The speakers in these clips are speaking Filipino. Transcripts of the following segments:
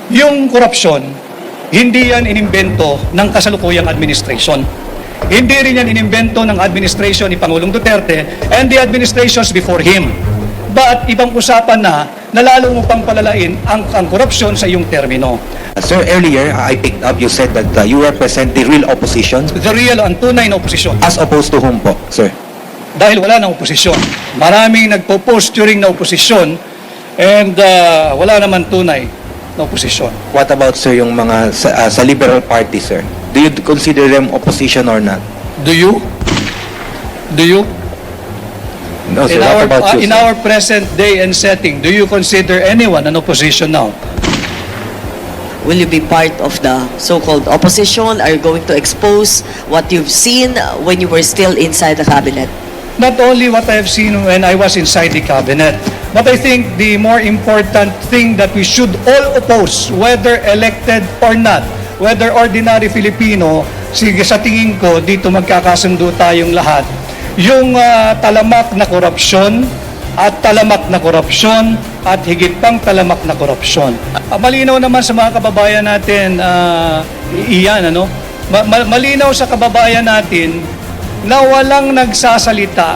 Yung korupsyon, hindi yan inimbento ng kasalukuyang administration. Hindi rin yan inimbento ng administration ni Pangulong Duterte and the administrations before him. But ibang usapan na lalo mo pang palalain ang korupsyon sa iyong termino. Sir, earlier I picked up you said that you represent the real opposition. The real and tunay na oposisyon. As opposed to whom po, sir? Dahil wala nang oposisyon. Maraming nagpo-post during na oposisyon and wala naman tunay na oposisyon. What about, sir, yung mga sa Liberal Party, sir? Do you consider them opposition or not? Do you? Do you? No, sir. What about you, In sir? our present day and setting, do you consider anyone an opposition now? Will you be part of the so-called opposition? Are you going to expose what you've seen when you were still inside the cabinet? Not only what I have seen when I was inside the cabinet, but I think the more important thing that we should all oppose, whether elected or not, whether ordinary Filipino, sige sa tingin ko, dito magkakasundo tayong lahat, yung talamak na korupsyon at talamak na korupsyon at higit pang talamak na korupsyon. Malinaw naman sa mga kababayan natin, iyan, ano? Malinaw sa kababayan natin na walang nagsasalita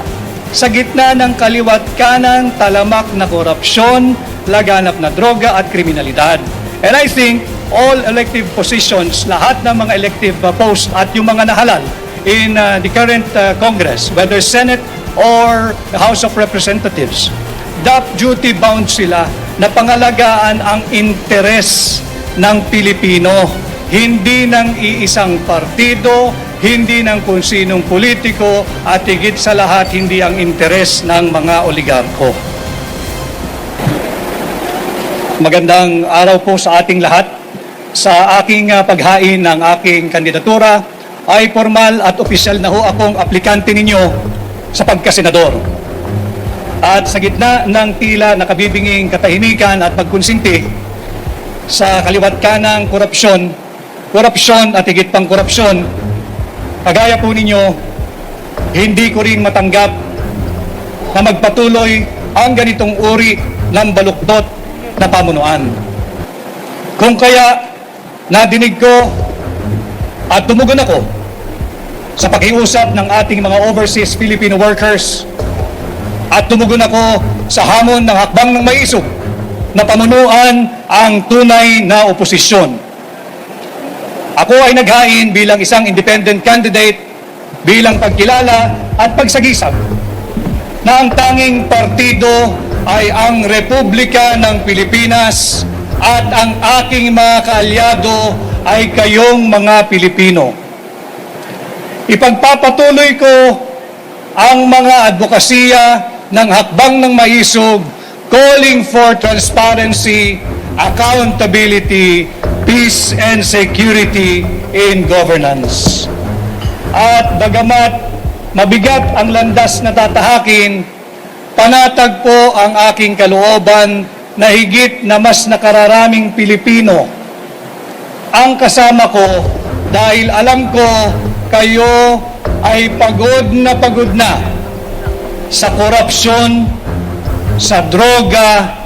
sa gitna ng kaliwat kanan talamak na korupsyon, laganap na droga at kriminalidad. And I think all elective positions, lahat ng mga elective posts at yung mga nahalal in the current Congress, whether Senate or the House of Representatives, duty bound sila na pangalagaan ang interes ng Pilipino, hindi ng iisang partido, hindi ng kung sinong politiko, at higit sa lahat, hindi ang interes ng mga oligarko. Magandang araw po sa ating lahat. Sa aking paghain ng aking kandidatura, ay formal at opisyal na ho akong aplikante ninyo sa pagkasenador. At sa gitna ng tila nakabibinging katahimikan at pagkonsinti sa kaliwat kanang korupsyon at higit pang korupsyon, kagaya po ninyo, hindi ko rin matanggap na magpatuloy ang ganitong uri ng baluktot na pamunuan. Kung kaya nadinig ko at tumugon ako sa pakiusap ng ating mga overseas Filipino workers at tumugon ako sa hamon ng hakbang ng maisog na pamunuan ang tunay na oposisyon. Ako ay naghain bilang isang independent candidate, bilang pagkilala at pagsagisag na ang tanging partido ay ang Republika ng Pilipinas at ang aking mga kaalyado ay kayong mga Pilipino. Ipagpapatuloy ko ang mga advokasya ng hakbang ng maisog, calling for transparency, accountability, peace and security in governance. At bagamat mabigat ang landas na tatahakin, panatag po ang aking kalooban na higit na mas nakararaming Pilipino ang kasama ko dahil alam ko kayo ay pagod na sa korupsyon, sa droga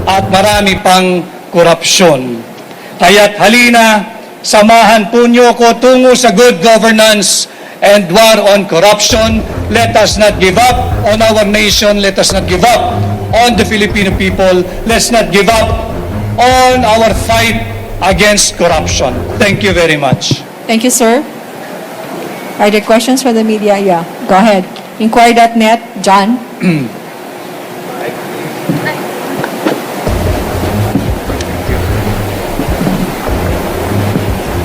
at marami pang korupsyon. Kaya't halina, samahan po niyo ko tungo sa good governance and war on corruption. Let us not give up on our nation. Let us not give up on the Filipino people. Let's not give up on our fight against corruption. Thank you very much. Thank you, sir. Are there questions for the media? Yeah, go ahead. Inquiry.net, John.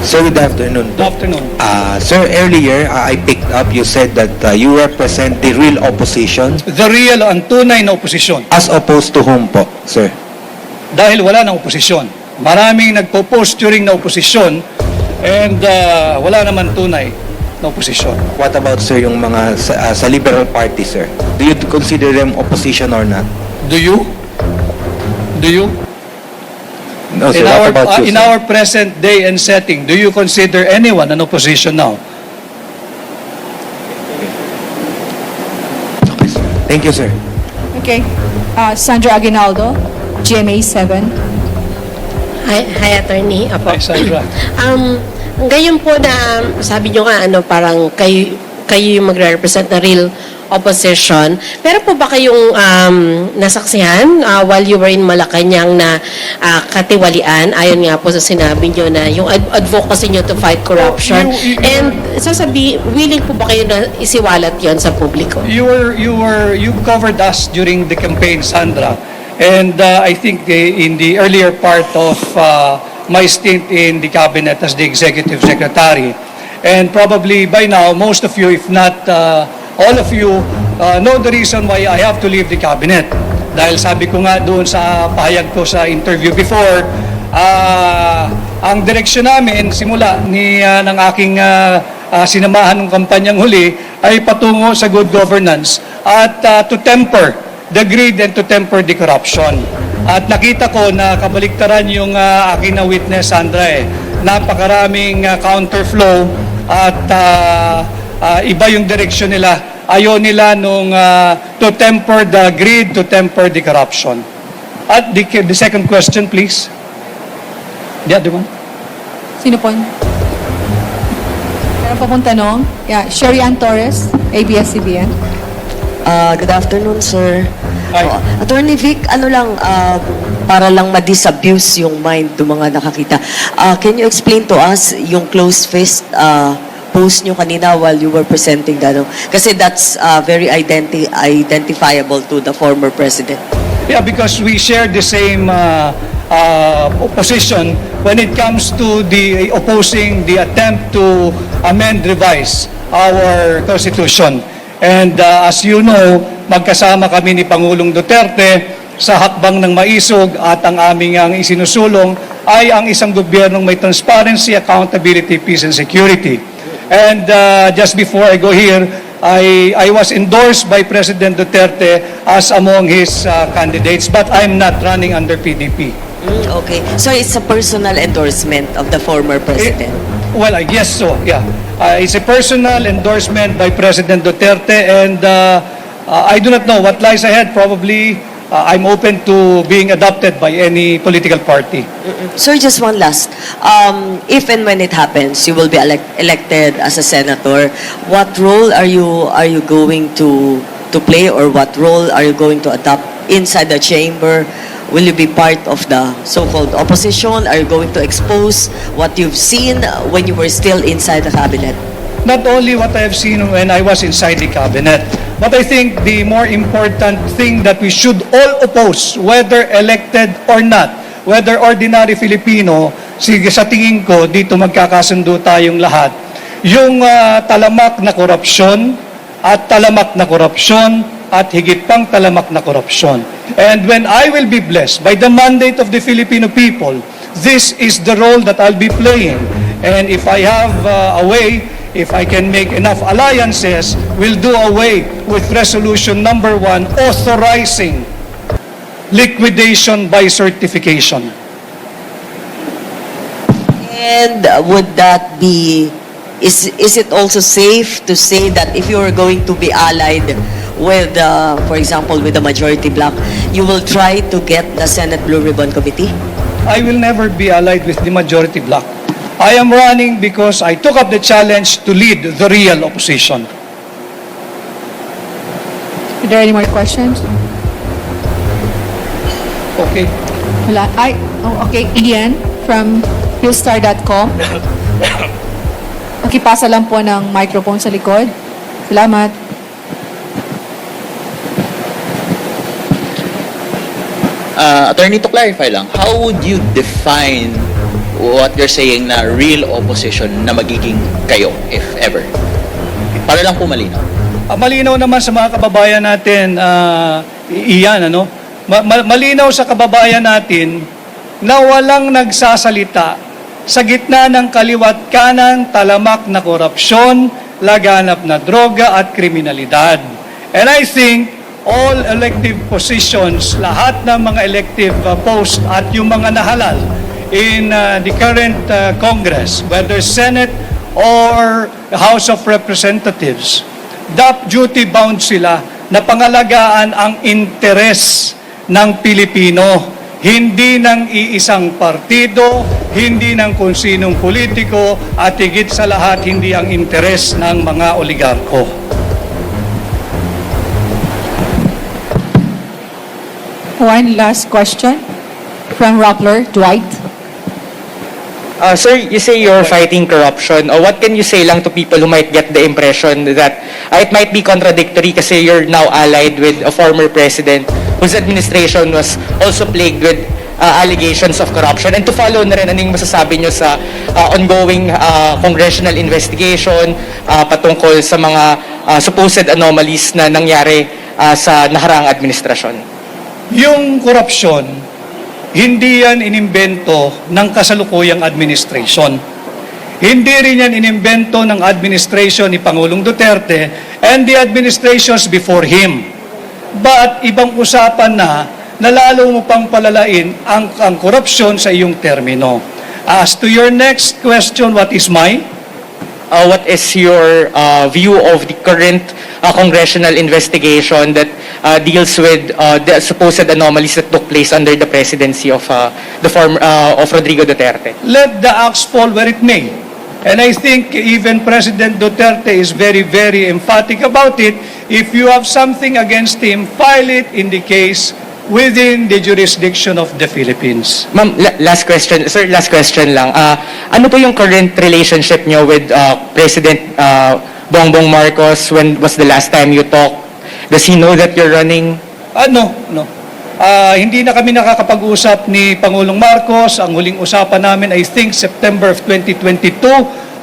Sir, good afternoon. Good afternoon. Sir, earlier I picked up you said that you represent the real opposition. The real and tunay na oposisyon. As opposed to whom po, sir? Dahil wala nang oposisyon. Maraming nagpo-post during na oposisyon and wala naman tunay na oposisyon. What about, sir, yung mga sa Liberal Party, sir? Do you consider them opposition or not? Do you? Do you? No, sir. What about you, In sir? our present day and setting, do you consider anyone an opposition now? Okay, sir. Thank you, sir. Okay. Sandra Aguinaldo, GMA 7. Hi, attorney. Apo. Hi, Sandra. Ngayon po na sabi nyo nga parang kayo yung magre-represent na real opposition. Pero po ba kayong nasaksihan while you were in Malacanang na katiwalian ayon nga po sa sinabi nyo na yung advocacy nyo to fight corruption? And willing po ba kayo na isiwalat yon sa publiko? You covered us during the campaign, Sandra, and I think in the earlier part of my stint in the cabinet as the executive secretary, and probably by now most of you, if not all of you, know the reason why I have to leave the cabinet. Dahil sabi ko nga doon sa pahayag ko sa interview before, ang direksyon namin simula ng aking sinamahan ng kampanyang huli ay patungo sa good governance at to temper the greed and to temper the corruption. At nakita ko na kabaliktaran yung aking na-witness, Sandra. Napakaraming counterflow at iba yung direksyon nila. Ayaw nila nung to temper the greed, to temper the corruption. At the second question, please. The other one. Sino po? Meron pa pong tanong? Yeah, Sherry Ann Torres, ABS-CBN. Good afternoon, sir. Hi. Attorney Vic, para lang ma-disabuse yung mind ng mga nakakita. Can you explain to us yung close fist post nyo kanina while you were presenting that? Kasi that's very identifiable to the former president. Yeah, because we share the same position when it comes to the opposing the attempt to amend, revise our Constitution. And as you know, magkasama kami ni Pangulong Duterte sa hakbang ng maisog at ang aming ang isinusulong ay ang isang gobyernong may transparency, accountability, peace, and security. And just before I go here, I was endorsed by President Duterte as among his candidates, but I'm not running under PDP. Okay. So it's a personal endorsement of the former president. Well, I guess so, yeah. It's a personal endorsement by President Duterte, and I do not know what lies ahead. Probably, I'm open to being adopted by any political party. Sir, just one last. If and when it happens, you will be elected as a senator. What role are you going to play, or what role are you going to adopt inside the chamber? Will you be part of the so-called opposition? Are you going to expose what you've seen when you were still inside the cabinet? Not only what I have seen when I was inside the cabinet, but I think the more important thing that we should all oppose, whether elected or not, whether ordinary Filipino, sige, sa tingin ko, dito magkakasundo tayong lahat, yung talamak na korupsyon at talamak na korupsyon at higit pang talamak na korupsyon. And when I will be blessed by the mandate of the Filipino people, this is the role that I'll be playing. And if I have a way, if I can make enough alliances, we'll do away with resolution number 1, authorizing liquidation by certification. And would that be, is it also safe to say that if you are going to be allied with, for example, with the majority bloc, you will try to get the Senate Blue Ribbon Committee? I will never be allied with the majority bloc. I am running because I took up the challenge to lead the real opposition. Are there any more questions? Okay. Wala. Okay. Ian from Hillstar.com. Makipasa lang po ng microphone sa likod. Salamat. Attorney, to clarify lang, how would you define what you're saying na real opposition na magiging kayo, if ever? Para lang po malinaw. Malinaw naman sa mga kababayan natin, iyan, ano? Malinaw sa kababayan natin na walang nagsasalita sa gitna ng kaliwat kanan, talamak na korupsyon, laganap na droga at kriminalidad. And I think all elective positions, lahat ng mga elective posts at yung mga nahalal in the current Congress, whether Senate or House of Representatives, duty-bound sila na pangalagaan ang interes ng Pilipino, hindi ng iisang partido, hindi ng kung sinong politiko, at higit sa lahat, hindi ang interes ng mga oligarko. One last question from Rappler, Dwight. Sir, you say you're fighting corruption. What can you say lang to people who might get the impression that it might be contradictory kasi you're now allied with a former president whose administration was also plagued with allegations of corruption? And to follow na rin, anong masasabi nyo sa ongoing congressional investigation patungkol sa mga supposed anomalies na nangyari sa nakaraang administrasyon? Yung korupsyon, hindi yan inimbento ng kasalukuyang administration. Hindi rin yan inimbento ng administration ni Pangulong Duterte and the administrations before him. But ibang usapan na lalo mo pang palalain ang korupsyon sa iyong termino. As to your next question, what is What is your view of the current congressional investigation that deals with the supposed anomalies that took place under the presidency of of Rodrigo Duterte? Let the axe fall where it may. And I think even President Duterte is very, very emphatic about it. If you have something against him, file it in the case within the jurisdiction of the Philippines. Ma'am, last question. Sir, last question lang. Ano po yung current relationship nyo with President Bongbong Marcos? When was the last time you talked? Does he know that you're running? No. Hindi na kami nakakapag-usap ni Pangulong Marcos. Ang huling usapan namin, I think, September of 2022.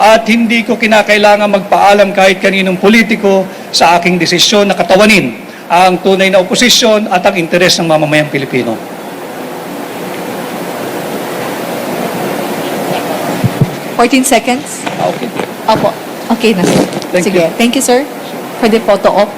At hindi ko kinakailangan magpaalam kahit kaninong politiko sa aking desisyon na katawanin ang tunay na oposisyon at ang interes ng mamamayang Pilipino. 14 seconds. Okay. Opo. Okay na, sir. Thank Sige. you. Thank you, sir, for the photo op.